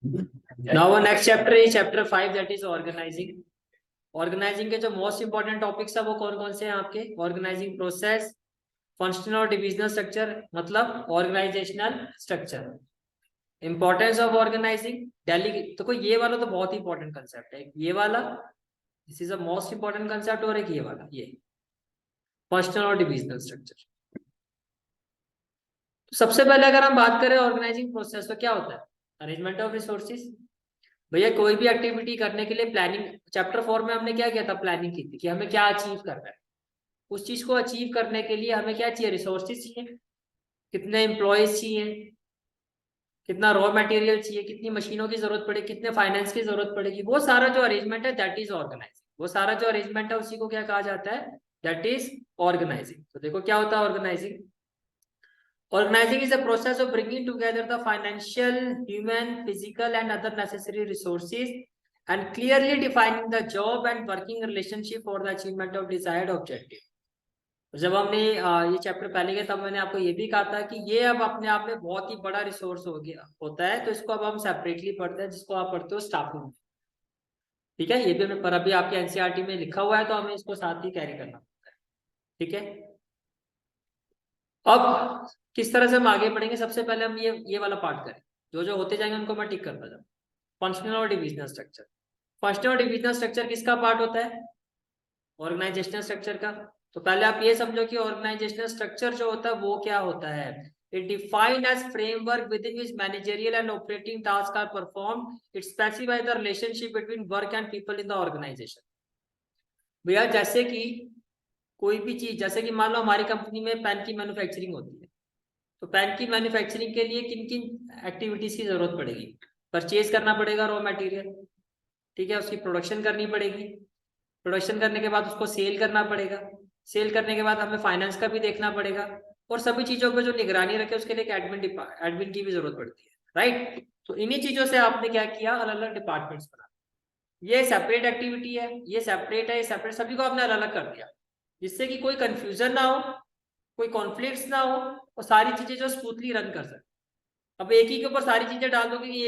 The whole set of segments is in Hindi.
Now our next chapter is chapter 5, that is organizing. Organising के जो मोस्ट इंपॉर्टेंट टॉपिक्स है वो कौन कौन से हैं आपके? ऑर्गेनाइजिंग प्रोसेस, फंक्शनल और डिविजनल स्ट्रक्चर, मतलब organizational structure, importance of organizing, delegate. तो कोई ये वाला तो बहुत ही इंपॉर्टेंट कंसेप्ट है, ये वाला, this is a most important concept, और एक ये वाला, ये फंक्शनल और डिविजनल स्ट्रक्चर। तो सबसे पहले अगर हम बात करें ऑर्गेनाइजिंग प्रोसेस तो क्या होता है? Arrangement of resources. भैया कोई भी एक्टिविटी करने के लिए प्लानिंग, चैप्टर 4 में हमने क्या किया था? प्लानिंग की थी कि हमें क्या अचीव करना है। उस चीज को अचीव करने के लिए हमें क्या चाहिए? रिसोर्सेज चाहिए, कितने एम्प्लॉयज चाहिए, कितना रॉ मटेरियल चाहिए, कितनी मशीनों की जरूरत पड़ेगी, कितने फाइनेंस की जरूरत पड़ेगी, वो सारा जो अरेंजमेंट है दैट इज ऑर्गेनाइजिंग। वो सारा जो अरेंजमेंट है उसी को क्या कहा जाता है? That is organizing. तो देखो क्या होता है organizing. Organizing is a process of bringing together the financial, human, physical, and other necessary resources and clearly defining the job and working relationship for the achievement of desired objective. जब हमने ये चैप्टर पहले किया तब मैंने आपको ये भी कहा था कि ये अब अपने आप में बहुत ही बड़ा रिसोर्स हो गया होता है, तो इसको अब हम सेपरेटली पढ़ते हैं, जिसको आप पढ़ते हो स्टाफिंग। ठीक है, ये भी हमें पर अभी आपके एनसीईआरटी में लिखा हुआ है तो हमें इसको साथ ही कैरी करना पड़ता है। ठीक है, अब किस तरह से हम आगे बढ़ेंगे? सबसे पहले हम ये वाला पार्ट करें, जो जो होते जाएंगे उनको मैं टिक करता जाऊँ। फंक्शनल और डिविजनल स्ट्रक्चर। फंक्शनल और डिविजनल स्ट्रक्चर किसका पार्ट होता है? ऑर्गेनाइजेशनल स्ट्रक्चर का। तो पहले आप ये समझो कि ऑर्गेनाइजेशनल स्ट्रक्चर जो होता है वो क्या होता है? It defined as framework within which managerial and operating task are performed. It specify the relationship between work and people in the organization. भैया जैसे कि कोई भी चीज, जैसे कि मान लो हमारी कंपनी में पेन की मैन्युफैक्चरिंग होती है, तो पेन की मैन्युफैक्चरिंग के लिए किन किन एक्टिविटीज की जरूरत पड़ेगी? परचेज करना पड़ेगा रॉ मटेरियल, ठीक है, उसकी प्रोडक्शन करनी पड़ेगी, प्रोडक्शन करने के बाद उसको सेल करना पड़ेगा, सेल करने के बाद हमें फाइनेंस का भी देखना पड़ेगा, और सभी चीजों पे जो निगरानी रखे उसके लिए एक एडमिन की भी जरूरत पड़ती है, राइट? तो इन्हीं चीजों से आपने क्या किया? अलग अलग डिपार्टमेंट्स बना, ये सेपरेट एक्टिविटी है, ये सेपरेट है, ये सेपरेट, सभी को आपने अलग अलग कर दिया, जिससे कि कोई कंफ्यूजन ना हो, कोई कॉन्फ्लिक्ट्स ना हो, और सारी चीजें जो स्मूथली रन कर सके। अब एक ही के ऊपर सारी चीजें डाल दोगे कि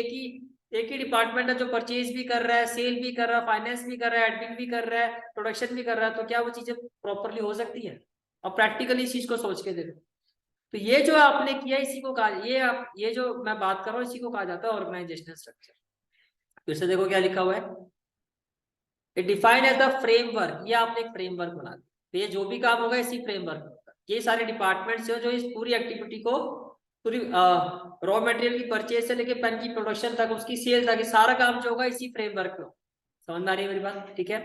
एक ही डिपार्टमेंट है जो परचेज भी कर रहा है, सेल भी कर रहा है, फाइनेंस भी कर रहा है, एडमिन भी कर रहा है, प्रोडक्शन भी कर रहा है, तो क्या वो चीजें प्रॉपरली हो सकती है? अब प्रैक्टिकली इस चीज को सोच के देखो। तो ये जो आपने किया इसी को कहा, ये जो मैं बात कर रहा हूँ इसी को कहा जाता है ऑर्गेनाइजेशनल स्ट्रक्चर। फिर से देखो क्या लिखा हुआ है, it defined as the framework. ये आपने एक फ्रेमवर्क बना दिया, तो ये जो भी काम होगा इसी फ्रेमवर्क में होगा। ये सारे डिपार्टमेंट्स जो इस पूरी एक्टिविटी को, पूरी रॉ मटेरियल की परचेज से लेके पेन की प्रोडक्शन तक, उसकी सेल तक, सारा काम जो होगा इसी फ्रेमवर्क में। समझ में आ रही है मेरी बात? ठीक है,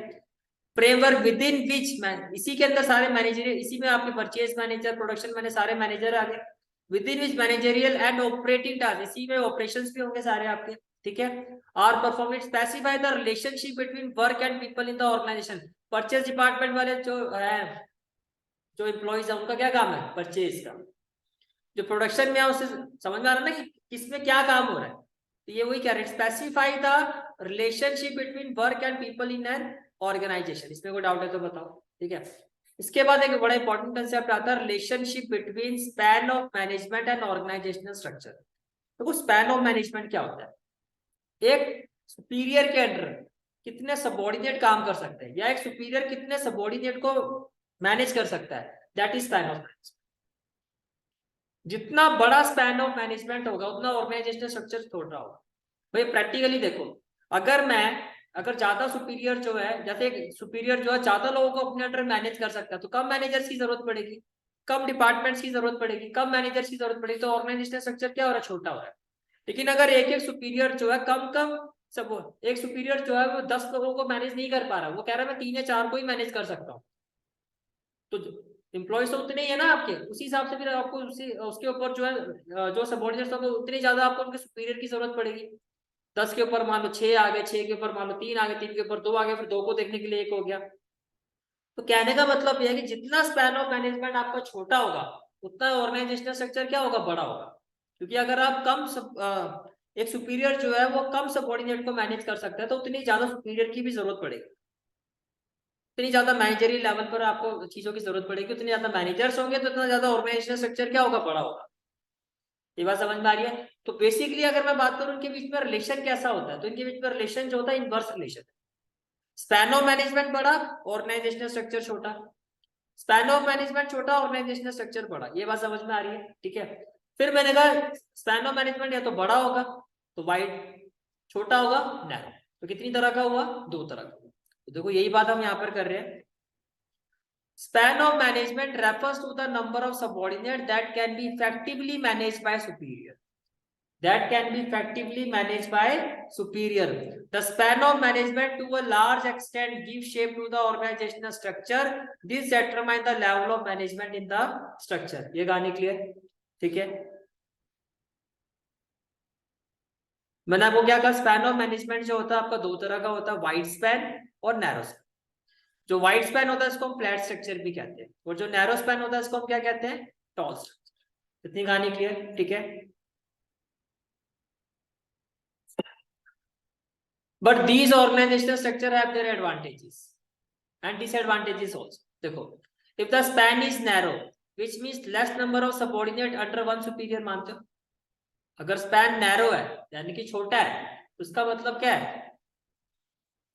framework within which man, इसी के अंदर सारे मैनेजरियल, इसी में आपके परचेज मैनेजर, प्रोडक्शन मैनेजर, सारे मैनेजर आ गए। Within which managerial and operating task, इसी में ऑपरेशंस भी होंगे सारे आपके। ठीक है, are performance specify the relationship between work and people in the organization. Purchase department वाले जो है, जो एम्प्लॉइज है, उनका क्या काम है? परचेज का। जो प्रोडक्शन में है उसे समझ में आ रहा है ना कि किसमें क्या काम हो रहा है? तो ये वही कह रहे हैं, specify the relationship between work and people in an organization. इसमें कोई डाउट है तो बताओ। ठीक है, इसके बाद एक बड़ा इंपॉर्टेंट कंसेप्ट आता है, relationship between span of management and organizational structure. देखो स्पैन ऑफ मैनेजमेंट क्या होता है? एक सुपीरियर के अंडर कितने सबॉर्डिनेट काम कर सकते हैं, या एक सुपीरियर कितने सबॉर्डिनेट को मैनेज कर सकता है, that is span of management. जितना बड़ा स्पैन ऑफ मैनेजमेंट होगा उतना ऑर्गेनाइजेशनल स्ट्रक्चर छोटा होगा। भाई प्रैक्टिकली देखो, अगर ज्यादा सुपीरियर जो है, जैसे सुपीरियर जो है ज्यादा लोगों को अपने अंडर मैनेज कर सकता है, तो कम मैनेजर्स की जरूरत पड़ेगी, कम डिपार्टमेंट्स की जरूरत पड़ेगी, कम मैनेजर्स की जरूरत पड़ेगी, तो ऑर्गेनाइजेशनल स्ट्रक्चर क्या हो रहा है? छोटा हो रहा है। लेकिन अगर एक एक सुपीरियर जो है कम कम सब, एक सुपीरियर जो है वो 10 लोगों को मैनेज नहीं कर पा रहा, वो कह रहा है मैं 3 या 4 को ही मैनेज कर सकता हूँ, तो एम्प्लॉयज तो उतने ही है ना आपके, उसी हिसाब से फिर आपको उसके ऊपर जो है जो सबॉर्डिनेट्स होंगे उतनी ज्यादा आपको उनके सुपीरियर की जरूरत पड़ेगी। 10 के ऊपर मान लो 6 आ गए, 6 के ऊपर मान लो 3 आ गए, 3 के ऊपर 2 आ गए, फिर 2 को देखने के लिए 1 हो गया। तो कहने का मतलब यह है कि जितना स्पैन ऑफ मैनेजमेंट आपका छोटा होगा उतना ऑर्गेनाइजेशनल स्ट्रक्चर क्या होगा? बड़ा होगा। क्योंकि अगर आप एक सुपीरियर जो है वो कम सबॉर्डिनेट को मैनेज कर सकता है, तो उतनी ज्यादा सुपीरियर की भी जरूरत पड़ेगी, उतनी ज्यादा मैनेजरी लेवल पर आपको चीजों की जरूरत पड़ेगी, उतनी ज्यादा मैनेजर्स होंगे तो उतना ज्यादा ऑर्गेनाइजेशनल स्ट्रक्चर क्या होगा? बड़ा होगा। ये बात समझ में आ रही है? तो बेसिकली अगर मैं बात करूं इनके बीच में रिलेशन कैसा होता है, तो इनके बीच में रिलेशन जो होता है inverse relation. Span of management बड़ा, ऑर्गेनाइजेशनल स्ट्रक्चर छोटा। स्पैन ऑफ मैनेजमेंट छोटा, ऑर्गेनाइजेशनल स्ट्रक्चर बड़ा। ये बात समझ में आ रही है? ठीक है। फिर मैंने कहा स्पैन ऑफ मैनेजमेंट या तो बड़ा होगा तो वाइड, छोटा होगा नैरो। तो कितनी तरह का हुआ? 2 तरह का। तो देखो यही बात हम यहाँ पर कर रहे हैं। Span of management refers to the number of subordinates that can be effectively managed by superior. That can be effectively managed by superior. The span of management to a large extent gives shape to the organizational structure. This determines the level of management in the structure. ये कहानी clear? ठीक है। मैंने आपको क्या कहा, स्पैन ऑफ मैनेजमेंट जो होता है आपका 2 तरह का होता है, वाइड स्पैन और नैरो स्पैन। जो वाइड स्पैन होता है इसको हम फ्लैट स्ट्रक्चर भी कहते हैं, और जो नैरो स्पैन होता है इसको हम क्या कहते हैं? Tall structure. इतनी कहानी क्लियर? ठीक है। But these organisational structure have their advantages and disadvantages also. देखो, if the span is narrow which means less number of subordinate under one superior, मानते हो? अगर स्पैन नैरो है यानी कि छोटा है, तो उसका मतलब क्या है?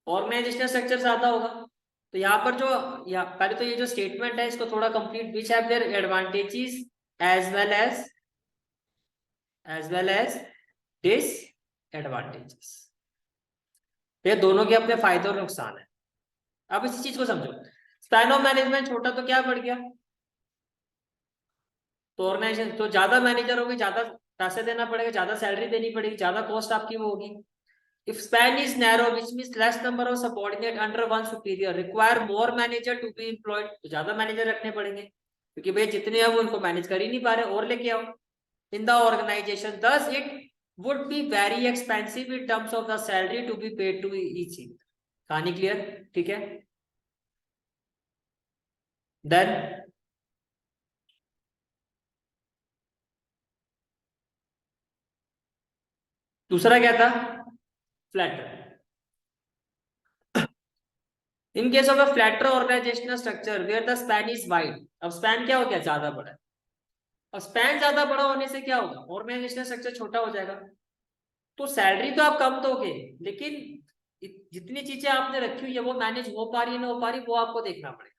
ऑर्गेनाइजेशनल स्ट्रक्चर ज्यादा होगा। तो यहाँ पर जो पहले तो ये जो स्टेटमेंट है इसको थोड़ा complete, which have their advantages as well as disadvantages. ये दोनों के अपने फायदे और नुकसान है। अब इसी चीज को समझो, स्पैन ऑफ मैनेजमेंट छोटा तो क्या बढ़ गया? तो ऑर्गेनाइजेशन तो ज्यादा मैनेजर होगी, ज्यादा पैसे देना पड़ेगा, ज्यादा सैलरी देनी पड़ेगी, ज्यादा कॉस्ट आपकी वो होगी। If span is narrow, which means less number of subordinate under one superior, require more manager to be employed. तो ज्यादा मैनेजर रखने पड़ेंगे क्योंकि भाई जितने हैं वो उनको मैनेज कर ही नहीं पा रहे, और लेके आओ in the organization. Thus, it would be very expensive in terms of the salary to be paid to each. कहानी क्लियर? ठीक है। Then दूसरा क्या था? Flatter. In case of a flatter organizational structure where the span is wide. अब स्पैन क्या हो गया? ज्यादा बड़ा है। और स्पैन ज्यादा बड़ा होने से क्या होगा? ऑर्गेनाइजेशनल स्ट्रक्चर छोटा हो जाएगा। तो सैलरी तो आप कम दोगे, लेकिन जितनी चीजें आपने रखी हुई है वो मैनेज हो पा रही है ना हो पा रही, वो आपको देखना पड़ेगा।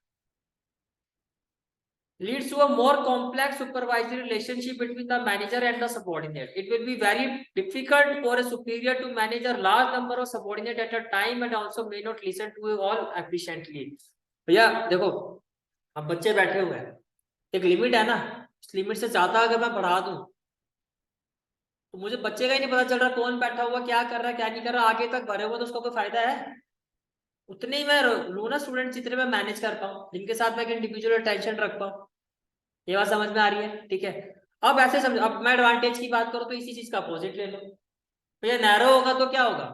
Leads to a more complex supervisory relationship between the manager and the subordinate. It will be very difficult for a superior to manage a large number of subordinate at a time and also may not listen to all efficiently. भैया देखो, अब बच्चे बैठे हुए हैं, एक लिमिट है ना, इस लिमिट से ज्यादा अगर मैं बढ़ा दूं तो मुझे बच्चे का ही नहीं पता चल रहा कौन बैठा हुआ, क्या कर रहा है, क्या नहीं कर रहा, आगे तक भरे हुआ तो उसका कोई फायदा है? उतने ही मैं लू ना स्टूडेंट जितने मैं मैनेज कर पाऊँ, जिनके साथ मैं इंडिविजुअल अटेंशन रख पाऊँ। ये बात समझ में आ रही है? ठीक है। अब ऐसे समझ, अब मैं एडवांटेज की बात करूँ तो इसी चीज का अपोजिट ले लो। भैया नैरो होगा तो क्या होगा?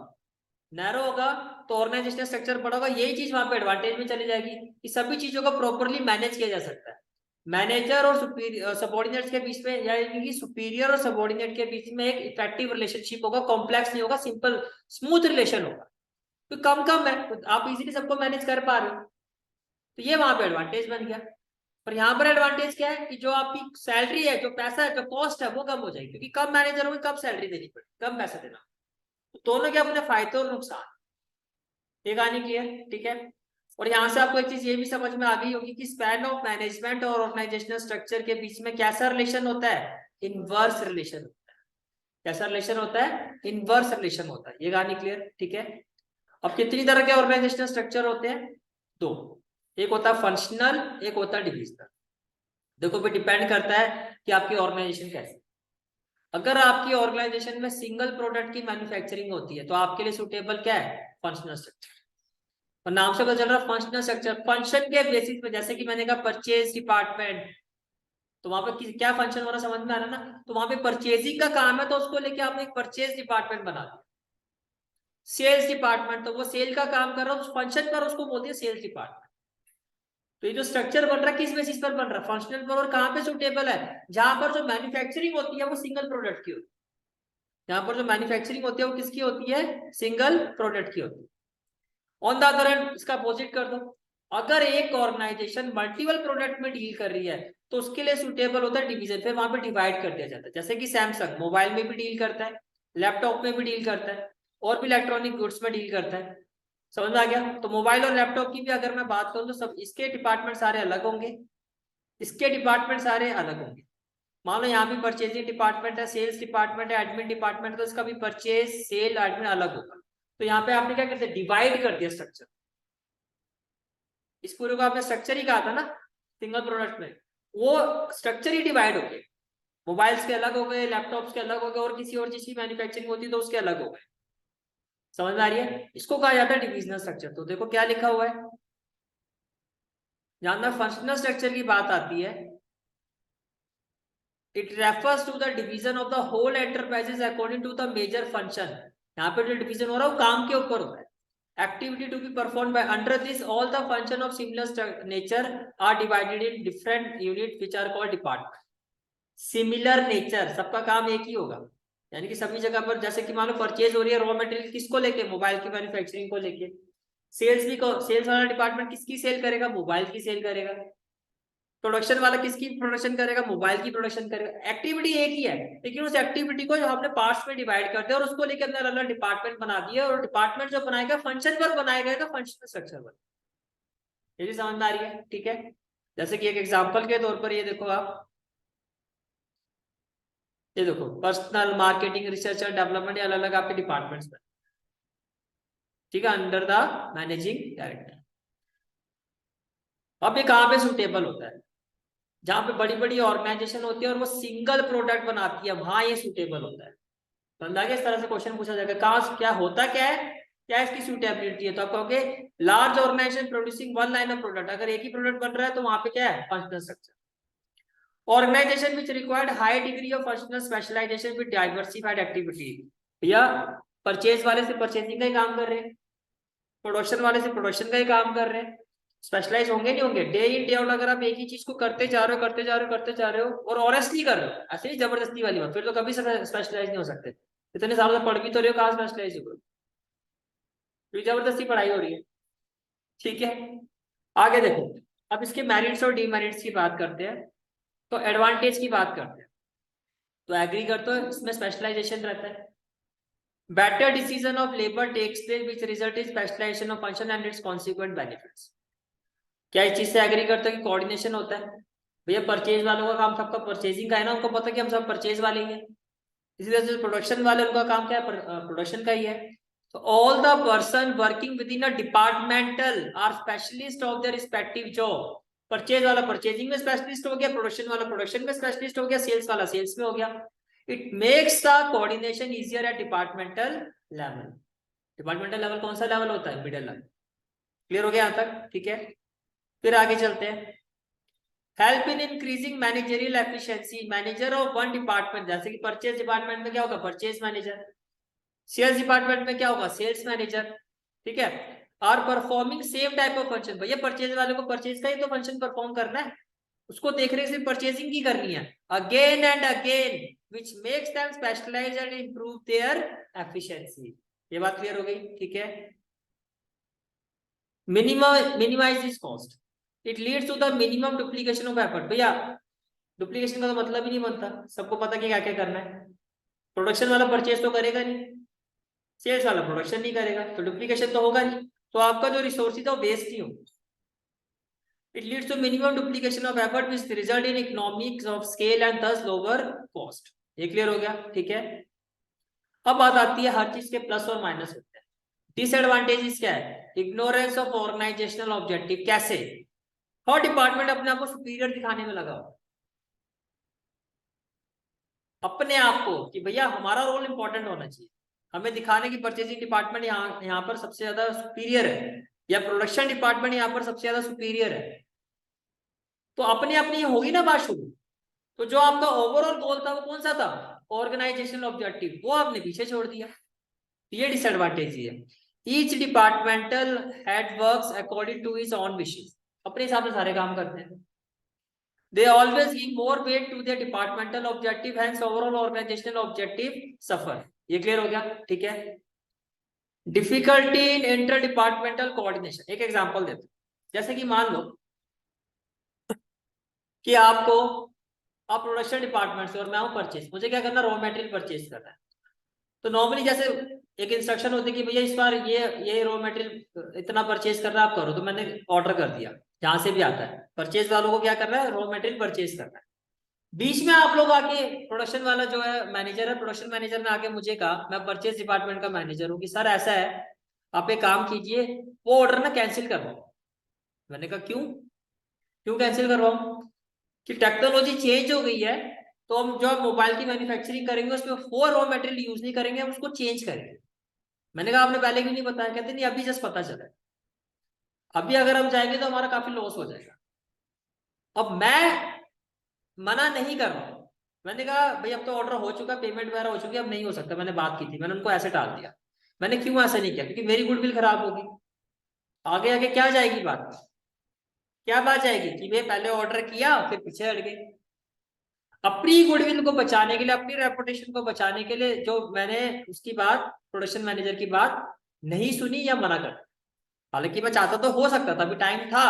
नैरो होगा तो ऑर्गेनाइजेशनल स्ट्रक्चर बड़ा होगा, यही चीज वहां पे एडवांटेज में चली जाएगी कि सभी चीजों को प्रॉपरली मैनेज किया जा सकता है। मैनेजर और सबॉर्डिनेट्स के बीच में, यानी कि सुपीरियर और सबॉर्डिनेट के बीच में एक इफेक्टिव रिलेशनशिप होगा, कॉम्प्लेक्स नहीं होगा, सिंपल स्मूथ रिलेशन होगा। तो कम कम है, आप इजीली सबको मैनेज कर पा रहे हो, तो ये वहां पे एडवांटेज बन गया। और यहाँ पर एडवांटेज क्या है कि जो आपकी सैलरी है, जो पैसा है, जो कॉस्ट है, वो कम हो जाएगी, क्योंकि कम मैनेजर होंगे, कम सैलरी देनी पड़ेगी, कम पैसा देना। तो दोनों के अपने फायदे और नुकसान, ये कहानी क्लियर? ठीक है। और यहाँ से आपको एक चीज ये भी समझ में आ गई होगी कि स्पैन ऑफ मैनेजमेंट और ऑर्गेनाइजेशनल स्ट्रक्चर के बीच में कैसा रिलेशन होता है? इनवर्स रिलेशन होता है। कैसा रिलेशन होता है? इनवर्स रिलेशन होता है। ये कहानी क्लियर? ठीक है। अब कितनी तरह के ऑर्गेनाइजेशनल स्ट्रक्चर होते हैं? 2। एक होता है फंक्शनल, एक होता है डिविजनल। देखो पे डिपेंड करता है कि आपकी ऑर्गेनाइजेशन कैसी। अगर आपकी ऑर्गेनाइजेशन में सिंगल प्रोडक्ट की मैन्युफैक्चरिंग होती है तो आपके लिए सुटेबल क्या है? Functional structure. और नाम से पता चल रहा है फंक्शनल स्ट्रक्चर, फंक्शन के बेसिस पे, जैसे कि मैंने कहा परचेज डिपार्टमेंट, तो वहां पे क्या फंक्शन हो रहा समझ में आ रहा है ना? तो वहां पे परचेजिंग का काम है तो उसको लेके आपने एक परचेज डिपार्टमेंट बना दिया। सेल्स डिपार्टमेंट, तो वो सेल का काम कर रहा है, उस फंक्शन पर उसको बोलते हैं सेल्स डिपार्टमेंट। तो ये जो स्ट्रक्चर बन रहा है किस बेसिस पर बन रहा है? फंक्शनल पर। और कहां पे सुटेबल है? जहां पर जो मैन्युफैक्चरिंग होती है वो सिंगल प्रोडक्ट की होती है। यहाँ पर जो मैन्युफैक्चरिंग होती है वो किसकी होती है? सिंगल प्रोडक्ट की होती है। ऑन द अदर हैंड इसका अपोजिट कर दो, अगर एक ऑर्गेनाइजेशन मल्टीपल प्रोडक्ट में डील कर रही है तो उसके लिए सुटेबल होता है डिवीजन, फिर वहां पे डिवाइड कर दिया जाता है। जैसे कि सैमसंग मोबाइल में भी डील करता है, लैपटॉप में भी डील करता है, और भी इलेक्ट्रॉनिक गुड्स में डील करता है। समझ में आ गया? तो मोबाइल और लैपटॉप की भी अगर मैं बात करूं तो सब इसके डिपार्टमेंट सारे अलग होंगे, इसके डिपार्टमेंट सारे अलग होंगे। मान लो यहाँ भी परचेजिंग डिपार्टमेंट है, सेल्स डिपार्टमेंट है, एडमिन डिपार्टमेंट, तो इसका भी परचेज सेल एडमिन अलग होगा। तो यहाँ पे आपने क्या कर दिया, डिवाइड कर दिया स्ट्रक्चर। इस पूरे को आपने स्ट्रक्चर ही कहा था ना सिंगल प्रोडक्ट में, वो स्ट्रक्चर ही डिवाइड हो गए। मोबाइल्स के अलग हो गए, लैपटॉप्स के अलग हो गए, और किसी और चीज की मैन्युफैक्चरिंग होती है तो उसके अलग हो गए। समझ में आ रही है? इसको कहा जाता है डिविजनल स्ट्रक्चर। तो देखो क्या लिखा हुआ है, जहां तक फंक्शनल स्ट्रक्चर की बात आती है, it refers to the division of the whole enterprises according to the major function. यहाँ पे जो डिवीजन हो रहा है वो काम के ऊपर हो रहा है। Activity to be performed by under this all the function of similar nature are divided in different unit which are called department. Similar nature, सबका काम एक ही होगा, यानी कि सभी जगह पर, जैसे कि मान लो परचेज हो रही है रॉ मटेरियल किसको लेके, मोबाइल की मैन्युफैक्चरिंग को लेके। सेल्स भी सेल्स वाला डिपार्टमेंट किसकी सेल करेगा, मोबाइल की सेल करेगा। प्रोडक्शन वाला किसकी प्रोडक्शन करेगा, मोबाइल की प्रोडक्शन करेगा। एक्टिविटी एक ही है, लेकिन उस एक्टिविटी को जो हमने पार्ट्स में डिवाइड कर दिया और उसको लेकर अंदर अलग डिपार्टमेंट बना दिया, और डिपार्टमेंट जो बनाएगा फंक्शन पर बनाएगा तो फंक्शनल स्ट्रक्चर पर। ये समझ में आ रही है? ठीक है, जैसे कि एक एग्जांपल के तौर पर ये देखो आप, ये देखो पर्सनल, मार्केटिंग, रिसर्च और डेवलपमेंट, ये अलग अलग आपके डिपार्टमेंट्स में, ठीक है, अंडर द मैनेजिंग डायरेक्टर। अब ये कहाँ पे सुटेबल होता है, जहां पे बड़ी बड़ी ऑर्गेनाइजेशन होती है और वो सिंगल प्रोडक्ट बनाती है, वहां ये सुटेबल होता है। समझा गया? इस तरह से क्वेश्चन पूछा जाएगा, कहाँ क्या होता क्या है, क्या इसकी सुटेबिलिटी है। तो आप कहोगे large organization producing one line of product, अगर एक ही प्रोडक्ट बन रहा है तो वहां पे क्या है, functional structure. Organization which required high degree of functional specialization with diversified activity. भैया परचेज वाले से परचेजिंग का ही काम कर रहे हैं, प्रोडक्शन वाले से प्रोडक्शन का ही काम कर रहे हैं, स्पेशलाइज होंगे नहीं होंगे? डे इन डे आउट अगर आप एक ही चीज को करते जा रहे हो, करते जा रहे हो, करते जा रहे हो, और ऑनेस्टली कर रहे हो, ऐसे नहीं जबरदस्ती वाली बात, फिर तो कभी स्पेशलाइज नहीं हो सकते। इतने सालों से पढ़ भी तो रहे हो, कहाँ स्पेशलाइज हो, फिर जबरदस्ती पढ़ाई हो रही है। ठीक है, आगे देखो, अब इसके मेरिट्स और डीमेरिट्स की बात करते हैं। तो एडवांटेज की बात करते हैं, तो एग्री करते हो इसमें स्पेशलाइजेशन रहता है। Better decision of labour takes place which result is specialization of function and its consequent benefits. क्या इस चीज से एग्री करते हो कि कोऑर्डिनेशन होता है? भैया परचेज वालों का काम सबका परचेजिंग का है ना, उनको पता है कि हम सब परचेज वाले ही हैं। इसी तरह से प्रोडक्शन वाले, उनका काम क्या है, प्रोडक्शन का ही है। तो all the person working within a departmental are specialist of their respective job. Purchase वाला परचेजिंग में स्पेशलिस्ट हो गया, प्रोडक्शन वाला प्रोडक्शन में स्पेशलिस्ट हो गया, सेल्स वाला सेल्स में हो गया। It makes the coordination easier at departmental level. Departmental level कौन सा लेवल होता है, मिडिल लेवल। क्लियर हो गया यहाँ तक? ठीक है, फिर आगे चलते हैं। Help in increasing managerial efficiency, manager of one department, जैसे कि परचेज डिपार्टमेंट में क्या होगा, परचेज मैनेजर। सेल्स डिपार्टमेंट में क्या होगा, सेल्स मैनेजर। ठीक है, are performing same type of function. भैया परचेज वाले को परचेज का ही तो फंक्शन परफॉर्म करना है, उसको देख रहे सिर्फ परचेजिंग की करनी है again and again, which makes them specialize and improve their efficiency. ये बात क्लियर हो गई? ठीक है, minimize this cost, it leads to the minimum duplication of effort. भैया डुप्लीकेशन का तो मतलब ही नहीं बनता, सबको पता कि क्या क्या करना है। प्रोडक्शन वाला परचेज तो करेगा नहीं, सेल्स वाला प्रोडक्शन नहीं करेगा, तो डुप्लीकेशन तो होगा नहीं, तो आपका जो रिसोर्सेज है वो वेस्ट नहीं होगा। It leads to minimum duplication of effort which result in economics of scale and thus lower cost. ये क्लियर हो गया? ठीक है, अब बात आती है हर चीज के प्लस और माइनस होते हैं। डिसएडवांटेजेस क्या है, इग्नोरेंस ऑफ ऑर्गेनाइजेशनल ऑब्जेक्टिव। कैसे? हर डिपार्टमेंट अपने आप को सुपीरियर दिखाने में लगा हो, अपने आप को कि भैया हमारा रोल इंपॉर्टेंट होना चाहिए, हमें दिखाने की परचेजिंग डिपार्टमेंट यहाँ पर सबसे ज्यादा सुपीरियर है, या प्रोडक्शन डिपार्टमेंट यहाँ पर सबसे ज्यादा सुपीरियर है। तो अपने अपनी होगी ना बात शुरू। तो जो आपका ओवरऑल गोल था वो कौन सा था, ऑर्गेनाइजेशनल ऑब्जेक्टिव, वो आपने पीछे छोड़ दिया। ये डिसएडवांटेज है। Each departmental head works according to his own wishes, अपने हिसाब से सारे काम करते हैं। They always give more weight to their departmental objective, hence overall organizational objective suffer. ये क्लियर हो गया? ठीक है, difficulty in inter departmental coordination. एक एग्जांपल देते हैं, जैसे कि मान लो कि आप प्रोडक्शन डिपार्टमेंट से और मैं हूँ परचेज, मुझे क्या करना, रॉ मटेरियल परचेज करना है। तो नॉर्मली जैसे एक इंस्ट्रक्शन होती है कि भैया इस बार ये रॉ मटेरियल इतना परचेज करना आप करो, तो मैंने ऑर्डर कर दिया, जहां से भी आता है परचेज वालों को क्या करना है, रॉ मटेरियल परचेज करना है। बीच में आप लोग आके, प्रोडक्शन वाला जो है मैनेजर है, प्रोडक्शन मैनेजर ने आके मुझे कहा, मैं परचेज डिपार्टमेंट का मैनेजर हूँ, कि सर ऐसा है, आप एक काम कीजिए, वो ऑर्डर ना कैंसिल करवाओ। मैंने कहा क्यों, क्यों कैंसिल करवाऊं, कि टेक्नोलॉजी चेंज हो गई है, तो हम जो मोबाइल की मैन्युफैक्चरिंग करेंगे उसमें वो रॉ मटेरियल यूज नहीं करेंगे, हम उसको चेंज करेंगे। मैंने कहा आपने पहले क्यों नहीं बताया, कहते नहीं अभी जस्ट पता चला है, अभी अगर हम जाएंगे तो हमारा काफी लॉस हो जाएगा। अब मैं मना नहीं कर रहा हूं, मैंने कहा भाई अब तो ऑर्डर हो चुका, पेमेंट वगैरह हो चुकी है, अब नहीं हो सकता, मैंने बात की थी, मैंने उनको ऐसे टाल दिया। मैंने क्यों ऐसा नहीं किया, क्योंकि मेरी गुडविल खराब होगी। आगे आगे क्या जाएगी बात, क्या बात जाएगी कि भाई पहले ऑर्डर किया फिर पीछे हट गए। अपनी गुडविल को बचाने के लिए, अपनी रेपुटेशन को बचाने के लिए, जो मैंने उसकी बात, प्रोडक्शन मैनेजर की बात नहीं सुनी या मना कर, हालांकि मैं चाहता तो हो सकता था, अभी टाइम था,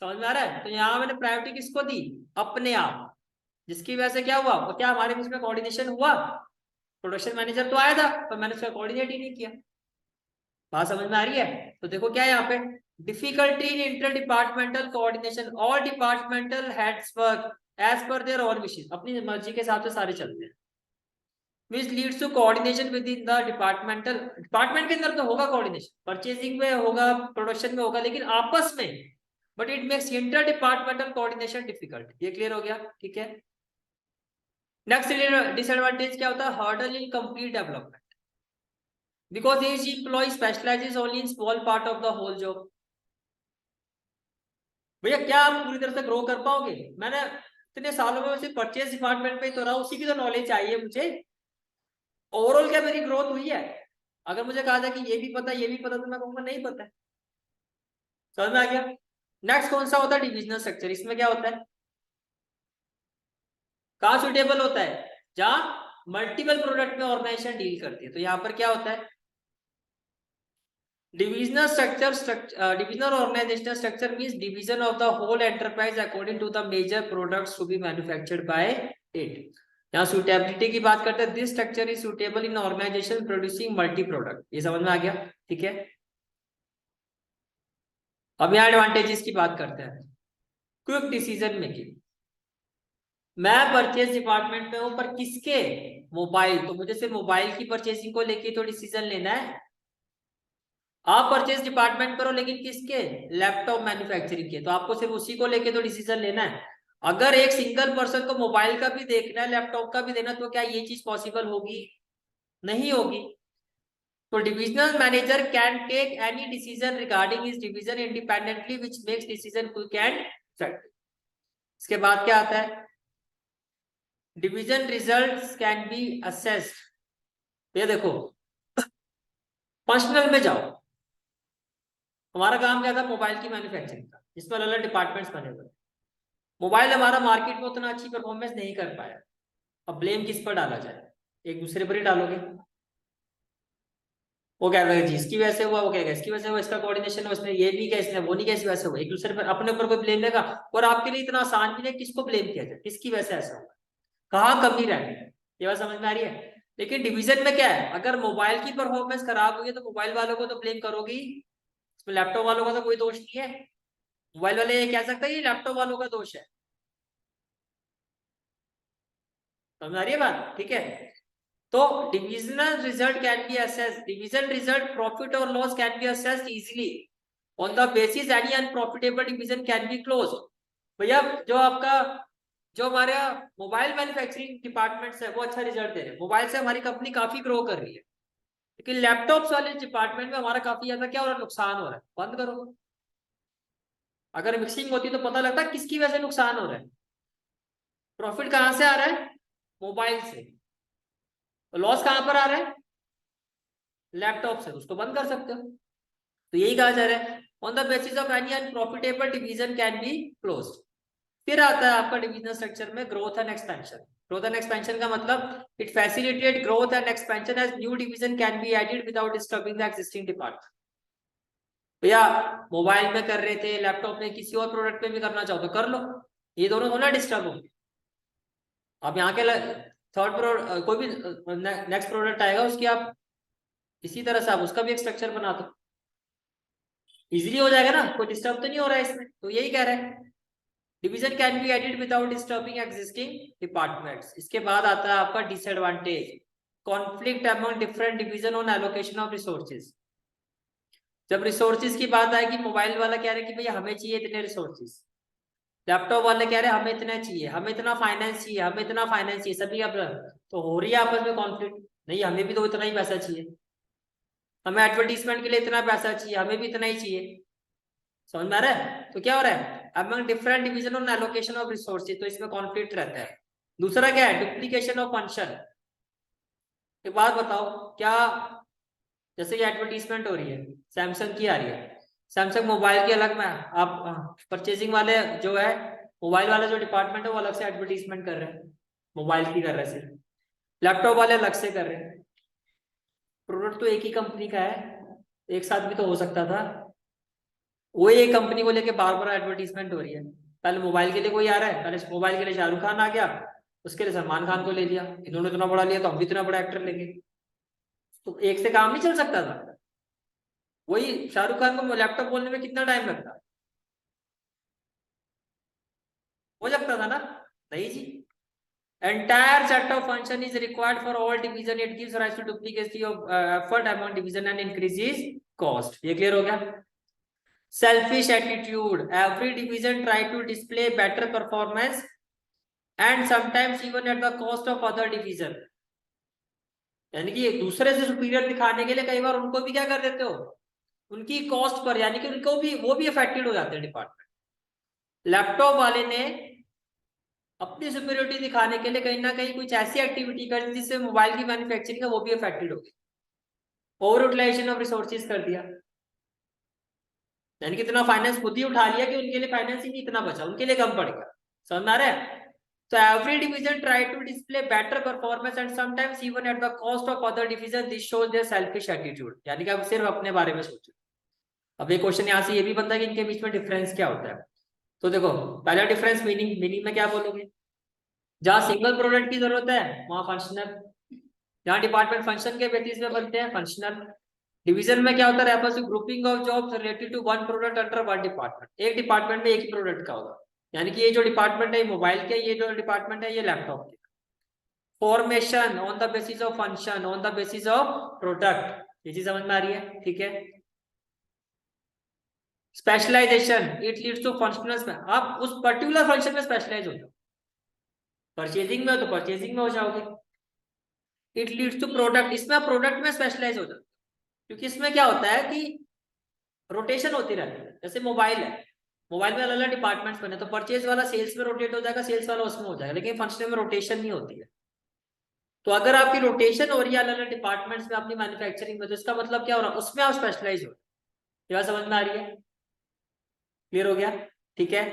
समझ में आ रहा है। तो यहाँ मैंने प्रायोरिटी किसको दी, अपने आप, जिसकी वजह से क्या हुआ, वो क्या हमारे बीच में कोऑर्डिनेशन हुआ, प्रोडक्शन मैनेजर तो आया था पर मैंने उसका कोऑर्डिनेट ही नहीं किया। बात समझ में आ रही है। तो देखो क्या है यहाँ पे, difficulty in inter departmental coordination, all departmental heads work as per their own wishes, अपनी मर्जी के हिसाब से सारे चलते हैं, which leads to coordination within the departmental, department के अंदर तो होगा कोऑर्डिनेशन, परचेजिंग में होगा, प्रोडक्शन में होगा, लेकिन आपस में, but it makes inter departmental coordination difficult. ये क्लियर हो गया, ठीक है। नेक्स्ट डिसएडवांटेज क्या होता है, hurdle in complete development, because each employee specializes only in small part of the whole job। भैया क्या आप पूरी तरह से ग्रो कर पाओगे, मैंने इतने सालों में सिर्फ परचेज डिपार्टमेंट पे ही तो रहा, उसी की तो नॉलेज चाहिए मुझे, ओवरऑल क्या मेरी ग्रोथ हुई है। अगर मुझे कहा जाए कि ये भी पता ये भी पता, तो मैं कहूंगा नहीं पता है। समझ में आ गया। नेक्स्ट कौन सा होता है, डिविजनल स्ट्रक्चर। इसमें क्या होता है, कहाँ सुटेबल होता है, जहां मल्टीपल प्रोडक्ट में ऑर्गेनाइजेशन डील करती है। तो यहाँ पर क्या होता है, divisional divisional organizational structure means division of the whole enterprise according to the major products to be manufactured by it। यहाँ suitability की बात करते हैं, this structure is suitable in organization producing multi product। ये समझ में आ गया, ठीक है। अब यहाँ एडवांटेजेस की बात करते हैं, क्विक डिसीजन मेकिंग। मैं परचेज डिपार्टमेंट में हूं, पर किसके, मोबाइल, तो मुझे सिर्फ मोबाइल की परचेसिंग को लेके तो डिसीजन लेना है। आप परचेज डिपार्टमेंट करो लेकिन किसके, लैपटॉप मैन्युफैक्चरिंग के, तो आपको सिर्फ उसी को लेके तो डिसीजन लेना है। अगर एक सिंगल पर्सन को मोबाइल का भी देखना है, लैपटॉप का भी देना, तो क्या ये चीज पॉसिबल होगी, नहीं होगी। तो divisional manager can take any decision regarding his division independently which makes decision quick and effective. इसके बाद क्या आता है, division results can be assessed. ये देखो, फंक्शनल में जाओ, हमारा काम क्या था, मोबाइल की मैन्युफैक्चरिंग का, जिसमें अलग अलग डिपार्टमेंट्स बने हुए। मोबाइल हमारा मार्केट में उतना अच्छी परफॉर्मेंस नहीं कर पाया, अब ब्लेम किस पर डाला जाए, एक दूसरे पर ही डालोगे। वो कह रहा है जिसकी वजह से हुआ, वो कहेगा इसकी वजह से हुआ, इसका कोऑर्डिनेशन है, उसने ये नहीं किया, इसने वो नहीं किया, इसी वजह से हुआ। एक दूसरे पर, अपने ऊपर कोई ब्लेम देगा, और आपके लिए इतना आसान भी नहीं, किसको ब्लेम किया जाए, किसकी वजह से ऐसा हुआ, कहाँ कमी रह गई, ये बात समझ में आ रही है। लेकिन डिवीजन में क्या है, अगर मोबाइल की परफॉर्मेंस खराब हुई है तो मोबाइल वालों को तो ब्लेम करोगी, इसमें लैपटॉप वालों का तो कोई दोष नहीं है। मोबाइल वाले ये कह सकते हैं ये लैपटॉप वालों का दोष है। समझ आ रही है बात, ठीक है। तो divisional result can be assessed, division result profit और loss can be assessed easily on the basis any unprofitable division can be close. भैया जो आपका, जो हमारे मोबाइल मैन्युफैक्चरिंग डिपार्टमेंट्स है वो अच्छा रिजल्ट दे रहे हैं, मोबाइल से हमारी कंपनी काफी ग्रो कर रही है, लेकिन लैपटॉप्स वाले डिपार्टमेंट में हमारा काफी ज्यादा क्या हो रहा है, नुकसान हो रहा है, बंद करो। अगर मिक्सिंग होती तो पता लगता किसकी वजह से नुकसान हो रहा है, प्रॉफिट कहां से आ रहा है, मोबाइल से, तो लॉस कहां पर आ रहा है, लैपटॉप से, उसको बंद कर सकते हो। तो यही कहा जा रहा है, on the basis of any unprofitable division can be close. फिर आता है आपका डिविजनल स्ट्रक्चर में growth and expansion. Growth and expansion का मतलब it facilitate growth and expansion as new division can be added without disturbing the existing department. भैया मोबाइल में कर रहे थे, लैपटॉप में, किसी और प्रोडक्ट पे भी करना चाहो तो कर लो, ये दोनों थोड़ा डिस्टर्ब होंगे। अब यहाँ के थर्ड प्रोडक्ट, कोई भी नेक्स्ट प्रोडक्ट आएगा उसकी आप इसी तरह से आप उसका भी एक स्ट्रक्चर बना दो, इजीली हो जाएगा ना, कोई डिस्टर्ब तो नहीं हो रहा है इसमें। तो यही कह रहे हैं division can be added without disturbing existing departments. इसके बाद आता है आपका disadvantage, conflict among different division on allocation of resources. जब रिसोर्सेज की बात आएगी, मोबाइल वाला कह रहे हैं कि भैया हमें चाहिए इतने रिसोर्सेज, लैपटॉप वाले कह रहे हैं हमें इतना चाहिए, हमें इतना फाइनेंस चाहिए, हमें इतना फाइनेंस चाहिए, सभी अब तो हो रही है आपस में कॉन्फ्लिक्ट, नहीं हमें भी तो इतना ही पैसा चाहिए, हमें एडवर्टीजमेंट के लिए इतना पैसा चाहिए, हमें भी इतना ही चाहिए। समझ में आ रहा है? तो क्या हो रहा है, among different division on allocation of resources, तो इसमें कॉन्फ्लिक्ट रहता है। दूसरा क्या है, डुप्लीकेशन ऑफ फंक्शन। एक बात बताओ, क्या जैसे कि एडवर्टीजमेंट हो रही है, सैमसंग की आ रही है, सैमसंग मोबाइल की अलग में, आप परचेजिंग वाले जो है, मोबाइल वाला जो डिपार्टमेंट है वो अलग से एडवर्टीजमेंट कर रहे हैं, मोबाइल की कर रहे हैं, सिर्फ लैपटॉप वाले अलग से कर रहे हैं। प्रोडक्ट तो एक ही कंपनी का है, एक साथ भी तो हो सकता था। वो एक कंपनी को लेके बार बार एडवर्टीजमेंट हो रही है, पहले मोबाइल के लिए कोई आ रहा है, पहले मोबाइल के लिए शाहरुख खान आ गया, उसके लिए सलमान खान को ले लिया, इन्होंने इतना बड़ा लिया तो हम भी इतना बड़ा एक्टर लेंगे। तो एक से काम नहीं चल सकता था। वही शाहरुख खान को लैपटॉप बोलने में कितना टाइम लगता है, हो सकता था ना, नहीं जी। Entire set of function is required for all division. It gives rise to duplicacy of effort among division and increases cost. ये clear हो गया? Selfish attitude. Every division try to display better performance and sometimes even at the cost of other division. यानी कि दूसरे से सुपीरियर दिखाने के लिए कई बार उनको भी क्या कर देते हो, उनकी कॉस्ट पर, यानी कि उनको भी, वो भी अफेक्टेड हो जाते हैं डिपार्टमेंट। लैपटॉप वाले ने अपनी सुपीरियरिटी दिखाने के लिए कहीं ना कहीं कुछ ऐसी एक्टिविटी कर दी जिससे मोबाइल की मैन्युफैक्चरिंग है वो भी अफेक्टेड होगी, ओवर यूटिलाइजेशन ऑफ रिसोर्सेज कर दिया, यानी कि इतना फाइनेंस खुद ही उठा लिया कि उनके लिए फाइनेंस ही नहीं इतना बचा, उनके लिए कम पड़ गया। समझ में आ रहा है? तो every division try to display better performance and sometimes even at the cost of other division, this shows their selfish attitude, यानी कि आप सिर्फ अपने बारे में सोचो। अब एक क्वेश्चन यहाँ से ये भी बनता है कि इनके बीच में डिफरेंस क्या होता है। तो देखो, पहला डिफरेंस मीनिंग, मीनिंग में क्या बोलोगे, जहां सिंगल प्रोडक्ट की जरूरत है वहां फंक्शनल, जहां डिपार्टमेंट फंक्शन के बेसिस पे बनते हैं फंक्शनल। डिवीजन में क्या होता है, refers to grouping of jobs related to one product under one department, एक डिपार्टमेंट में एक ही प्रोडक्ट का होगा, यानी कि ये जो डिपार्टमेंट है मोबाइल के, ये जो डिपार्टमेंट है ये लैपटॉप के। Formation on the basis of function, on the basis of product, ये चीज समझ में आ रही है? ठीक है। Specialization, it leads to functional, आप उस पर्टिकुलर फंक्शन में स्पेशलाइज हो जाओ, परचेजिंग में हो तो परचेजिंग में हो जाओगे। इट लीड्स टू प्रोडक्ट, इसमें आप प्रोडक्ट में स्पेशलाइज हो जाओ, क्योंकि इसमें क्या होता है कि रोटेशन होती रहती है। जैसे मोबाइल है, मोबाइल में अलग अलग डिपार्टमेंट्स बने, तो परचेज वाला सेल्स में रोटेट हो जाएगा, सेल्स वाला उसमें हो जाएगा, लेकिन फंक्शनल में रोटेशन नहीं होती है। तो अगर आपकी रोटेशन हो रही है अलग अलग डिपार्टमेंट्स में अपनी मैन्युफैक्चरिंग में, तो इसका मतलब क्या हो रहा है, उसमें आप स्पेशलाइज हो। क्या समझ में आ रही है? क्लियर हो गया? ठीक है।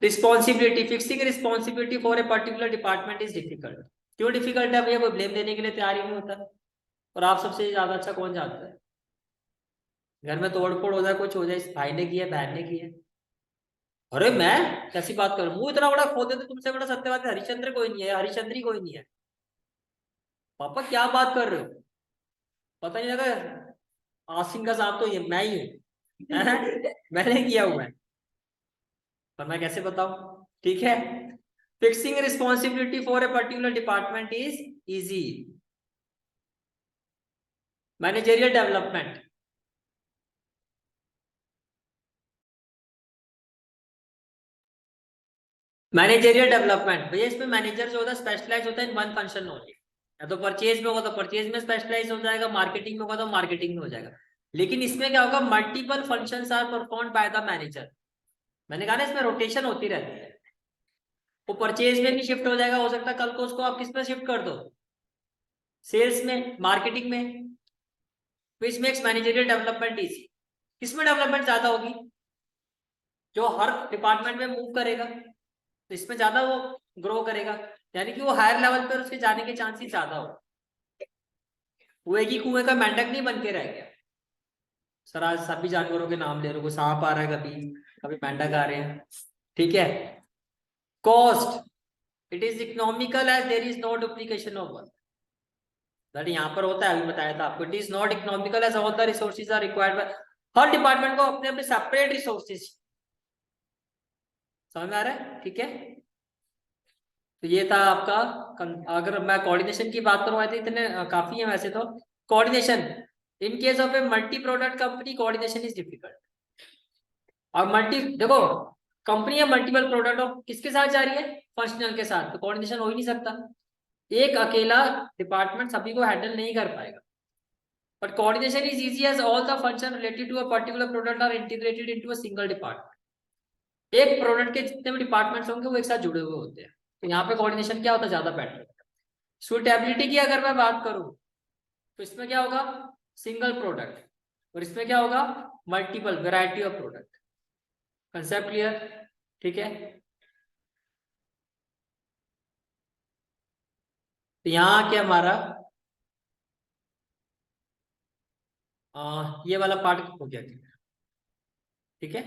Responsibility, fixing responsibility for a particular department is difficult. क्यों डिफिकल्ट है भैया? कोई ब्लेम देने के लिए तैयार ही नहीं होता, और आप सबसे ज्यादा अच्छा कौन जानता है, घर में तोड़ फोड़ हो जाए, कुछ हो जाए, इस भाई ने किया, बहन ने किया, अरे मैं कैसी बात करूं, मुंह इतना बड़ा खोदे तो तुमसे बड़ा सत्यवादी हरिश्चंद्र कोई नहीं है, हरिश्चंद्री कोई नहीं है। पापा क्या बात कर रहे हो, पता नहीं लगा आसिम का साहब तो ये मैं ही हूँ मैंने किया हुआ है, पर मैं कैसे बताऊं? ठीक है। Fixing responsibility for a particular department is easy. Managerial development, managerial development भैया, इसमें मैनेजर जो होता है स्पेशलाइज होता है इन वन फंक्शन ओनली। या तो परचेज में होगा तो परचेज में स्पेशलाइज हो जाएगा, मार्केटिंग में होगा तो मार्केटिंग में हो जाएगा। लेकिन इसमें क्या होगा, multiple functions are performed by the manager. मैंने कहा ना इसमें रोटेशन होती रहती है, वो परचेज में भी शिफ्ट हो जाएगा, हो सकता है कल को उसको आप किस में शिफ्ट कर दो, सेल्स में, मार्केटिंग में। Which makes managerial development easy. किसमें डेवलपमेंट ज्यादा होगी, जो हर डिपार्टमेंट में मूव करेगा, तो इसमें ज्यादा वो ग्रो करेगा, यानी कि वो हायर लेवल पर उसके जाने के चांसेस ज्यादा हो। कुएं की कुएं का मेंढक नहीं बन के रह गया। सर आज सभी जानवरों के नाम ले रहे हो, कोई सांप आ रहा है, कभी कभी मेंढक आ रहे हैं, ठीक है। Cost, it is economical as there is no duplication of work. That यहाँ पर होता है, अभी बताया था आपको, it is not economical as all the resources are required by, हर डिपार्टमेंट को अपने अपने सेपरेट रिसोर्सेज, समझ में आ रहा है, ठीक है। तो ये था आपका अगर मैं कोऑर्डिनेशन की बात करूँ, तो इतने काफी है वैसे तो। Coordination in case of a multi product company, coordination is difficult. और मल्टी देखो, कंपनी है मल्टीपल प्रोडक्ट और किसके साथ जा रही है, फंक्शनल के साथ, तो कोऑर्डिनेशन हो ही नहीं सकता। एक अकेला डिपार्टमेंट सभी को हैंडल नहीं कर पाएगा। But coordination is easy as all the function related to a particular product are integrated into a single department. एक प्रोडक्ट के जितने भी डिपार्टमेंट्स होंगे वो एक साथ जुड़े हुए होते हैं, तो यहाँ पे कोऑर्डिनेशन क्या होता है, ज्यादा बेटर। सुटेबिलिटी की अगर मैं बात करूं, तो इसमें क्या होगा, सिंगल प्रोडक्ट, और इसमें क्या होगा, multiple variety of product. Concept clear, ठीक है। तो यहाँ क्या हमारा ये वाला पार्ट हो गया, ठीक है।